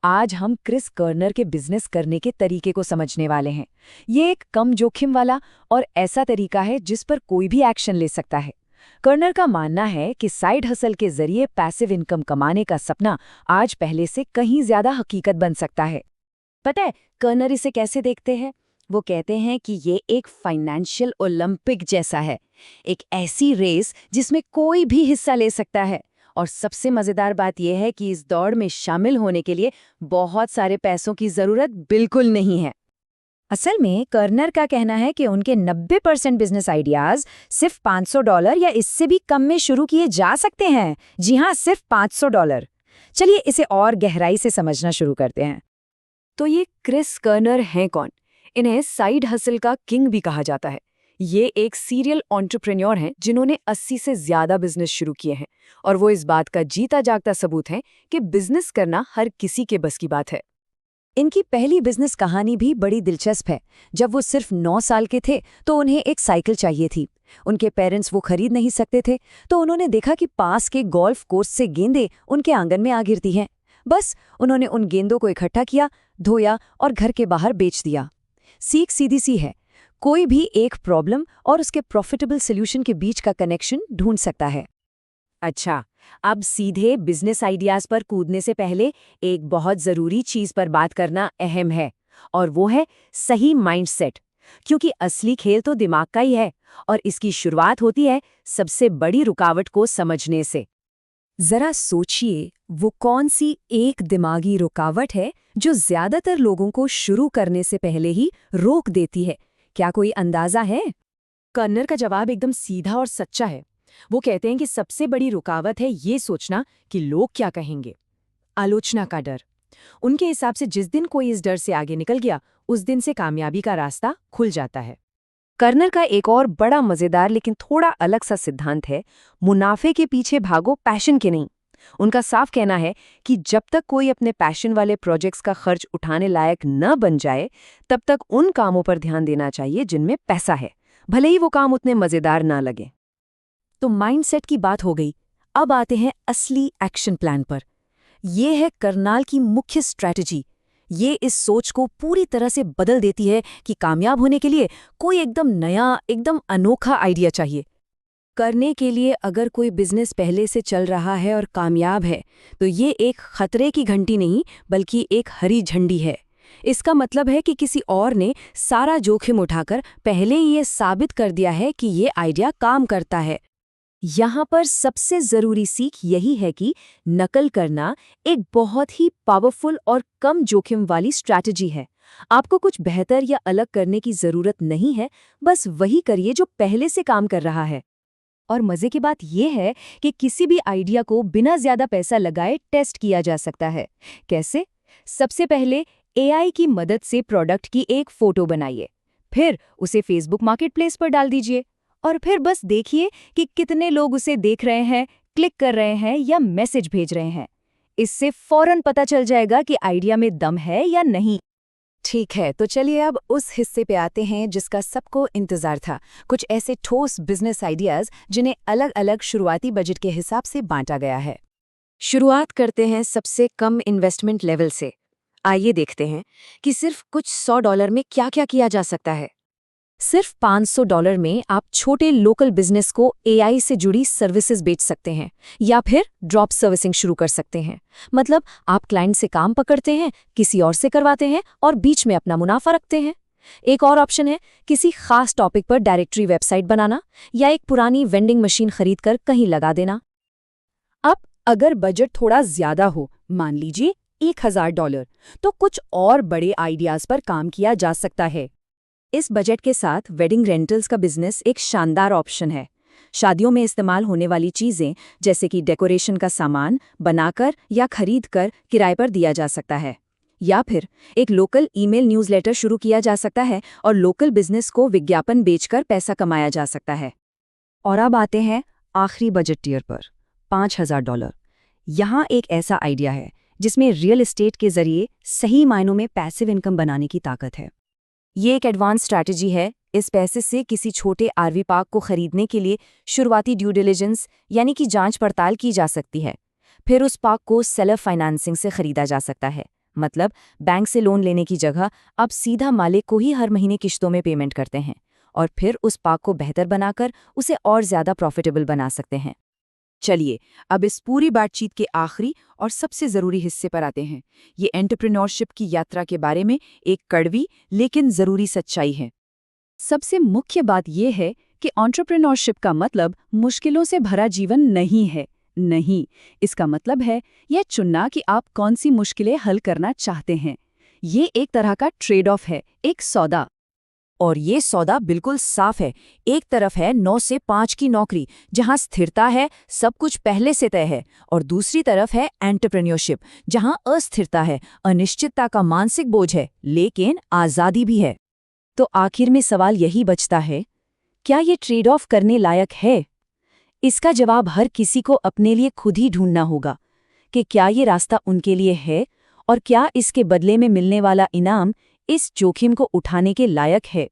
आज हम Chris corner के बिजनेस करने के तरीके को समझने वाले हैं। ये एक कम जोखिम वाला और ऐसा तरीका है जिस पर कोई भी एक्शन ले सकता है। कर्नर का मानना है कि साइड हसल के जरिए पैसिव इनकम कमाने का सपना आज पहले से कहीं ज्यादा हकीकत बन सकता है। पता है कर्नर इसे कैसे देखते हैं? वो कहते हैं कि ये एक फाइनेंशियल ओलंपिक जैसा है, एक ऐसी रेस जिसमें कोई भी हिस्सा ले सकता है। और सबसे मजेदार बात यह है कि इस दौड़ में शामिल होने के लिए बहुत सारे पैसों की जरूरत बिल्कुल नहीं है। असल में कर्नर का कहना है कि उनके 90% बिजनेस आइडियाज सिर्फ $500 या इससे भी कम में शुरू किए जा सकते हैं। जी हाँ, सिर्फ $500। चलिए इसे और गहराई से समझना शुरू करते हैं। तो ये क्रिस कर्नर हैं कौन? इन्हें साइड हसल का किंग भी कहा जाता है। ये एक सीरियल एंटरप्रेन्योर हैं जिन्होंने 80 से ज्यादा बिजनेस शुरू किए हैं और वो इस बात का जीता जागता सबूत है कि बिजनेस करना हर किसी के बस की बात है। इनकी पहली बिजनेस कहानी भी बड़ी दिलचस्प है। जब वो सिर्फ 9 साल के थे तो उन्हें एक साइकिल चाहिए थी। उनके पेरेंट्स वो खरीद नहीं सकते थे, तो उन्होंने देखा कि पास के गोल्फ कोर्स से गेंदें उनके आंगन में आ गिरती हैं। बस उन्होंने उन गेंदों को इकट्ठा किया, धोया और घर के बाहर बेच दिया। सीख सीधी सी है, कोई भी एक प्रॉब्लम और उसके प्रॉफिटेबल सॉल्यूशन के बीच का कनेक्शन ढूंढ सकता है। अच्छा, अब सीधे बिजनेस आइडियाज पर कूदने से पहले एक बहुत जरूरी चीज पर बात करना अहम है, और वो है सही माइंडसेट। क्योंकि असली खेल तो दिमाग का ही है और इसकी शुरुआत होती है सबसे बड़ी रुकावट को समझने से। जरा सोचिए, वो कौन सी एक दिमागी रुकावट है जो ज्यादातर लोगों को शुरू करने से पहले ही रोक देती है? क्या कोई अंदाजा है? कर्नर का जवाब एकदम सीधा और सच्चा है। वो कहते हैं कि सबसे बड़ी रुकावट है ये सोचना कि लोग क्या कहेंगे। आलोचना का डर। उनके हिसाब से जिस दिन कोई इस डर से आगे निकल गया, उस दिन से कामयाबी का रास्ता खुल जाता है। कर्नर का एक और बड़ा मजेदार लेकिन थोड़ा अलग सा सिद्धांत है, मुनाफे के पीछे भागो, पैशन के नहीं। उनका साफ कहना है कि जब तक कोई अपने पैशन वाले प्रोजेक्ट्स का खर्च उठाने लायक न बन जाए, तब तक उन कामों पर ध्यान देना चाहिए जिनमें पैसा है, भले ही वो काम उतने मजेदार ना लगे। तो माइंडसेट की बात हो गई, अब आते हैं असली एक्शन प्लान पर। ये है कर्नाल की मुख्य स्ट्रैटेजी। ये इस सोच को पूरी तरह से बदल देती है कि कामयाब होने के लिए कोई एकदम नया, एकदम अनोखा आइडिया चाहिए। करने के लिए अगर कोई बिजनेस पहले से चल रहा है और कामयाब है, तो ये एक खतरे की घंटी नहीं बल्कि एक हरी झंडी है। इसका मतलब है कि किसी और ने सारा जोखिम उठाकर पहले ही ये साबित कर दिया है कि ये आइडिया काम करता है। यहाँ पर सबसे जरूरी सीख यही है कि नकल करना एक बहुत ही पावरफुल और कम जोखिम वाली स्ट्रैटेजी है। आपको कुछ बेहतर या अलग करने की जरूरत नहीं है, बस वही करिए जो पहले से काम कर रहा है। और मजे की बात यह है कि किसी भी आइडिया को बिना ज्यादा पैसा लगाए टेस्ट किया जा सकता है। कैसे? सबसे पहले एआई की मदद से प्रोडक्ट की एक फोटो बनाइए, फिर उसे फेसबुक मार्केटप्लेस पर डाल दीजिए और फिर बस देखिए कि कितने लोग उसे देख रहे हैं, क्लिक कर रहे हैं या मैसेज भेज रहे हैं। इससे फौरन पता चल जाएगा कि आइडिया में दम है या नहीं। ठीक है, तो चलिए अब उस हिस्से पे आते हैं जिसका सबको इंतजार था। कुछ ऐसे ठोस बिजनेस आइडियाज जिन्हें अलग अलग शुरुआती बजट के हिसाब से बांटा गया है। शुरुआत करते हैं सबसे कम इन्वेस्टमेंट लेवल से। आइए देखते हैं कि सिर्फ कुछ $100 में क्या क्या किया जा सकता है। सिर्फ $500 में आप छोटे लोकल बिजनेस को एआई से जुड़ी सर्विसेज बेच सकते हैं या फिर ड्रॉप सर्विसिंग शुरू कर सकते हैं। मतलब आप क्लाइंट से काम पकड़ते हैं, किसी और से करवाते हैं और बीच में अपना मुनाफा रखते हैं। एक और ऑप्शन है किसी खास टॉपिक पर डायरेक्टरी वेबसाइट बनाना या एक पुरानी वेंडिंग मशीन खरीदकर कहीं लगा देना। अब अगर बजट थोड़ा ज्यादा हो, मान लीजिए $1000, तो कुछ और बड़े आइडियाज पर काम किया जा सकता है। इस बजट के साथ वेडिंग रेंटल्स का बिजनेस एक शानदार ऑप्शन है। शादियों में इस्तेमाल होने वाली चीजें जैसे कि डेकोरेशन का सामान बनाकर या खरीदकर किराए पर दिया जा सकता है। या फिर एक लोकल ईमेल न्यूज़लेटर शुरू किया जा सकता है और लोकल बिजनेस को विज्ञापन बेचकर पैसा कमाया जा सकता है। और अब आते हैं आखिरी बजट टियर पर, $5000। यहाँ एक ऐसा आइडिया है जिसमें रियल एस्टेट के जरिए सही मायनों में पैसिव इनकम बनाने की ताकत है। ये एक एडवांस स्ट्रैटेजी है। इस पैसे से किसी छोटे आरवी पार्क को खरीदने के लिए शुरुआती ड्यू डिलिजेंस यानी कि जांच पड़ताल की जा सकती है। फिर उस पार्क को सेलर फाइनेंसिंग से खरीदा जा सकता है। मतलब बैंक से लोन लेने की जगह अब सीधा मालिक को ही हर महीने किश्तों में पेमेंट करते हैं और फिर उस पार्क को बेहतर बनाकर उसे और ज़्यादा प्रॉफिटेबल बना सकते हैं। चलिए, अब इस पूरी बातचीत के आखिरी और सबसे ज़रूरी हिस्से पर आते हैं। ये एंटरप्रेन्योरशिप की यात्रा के बारे में एक कड़वी लेकिन ज़रूरी सच्चाई है। सबसे मुख्य बात यह है कि एंटरप्रेन्योरशिप का मतलब मुश्किलों से भरा जीवन नहीं है। नहीं, इसका मतलब है यह चुनना कि आप कौन सी मुश्किलें हल करना चाहते हैं। ये एक तरह का ट्रेड ऑफ है, एक सौदा। और ये सौदा बिल्कुल साफ है। एक तरफ है 9 से 5 की नौकरी, जहां स्थिरता है, सब कुछ पहले से तय है, और दूसरी तरफ है एंटरप्रेन्योरशिप, जहां अस्थिरता है, अनिश्चितता का मानसिक बोझ है, लेकिन आज़ादी भी है। तो आखिर में सवाल यही बचता है, क्या ये ट्रेड ऑफ करने लायक है? इसका जवाब हर किसी को अपने लिए खुद ही ढूंढना होगा कि क्या ये रास्ता उनके लिए है और क्या इसके बदले में मिलने वाला इनाम इस जोखिम को उठाने के लायक है।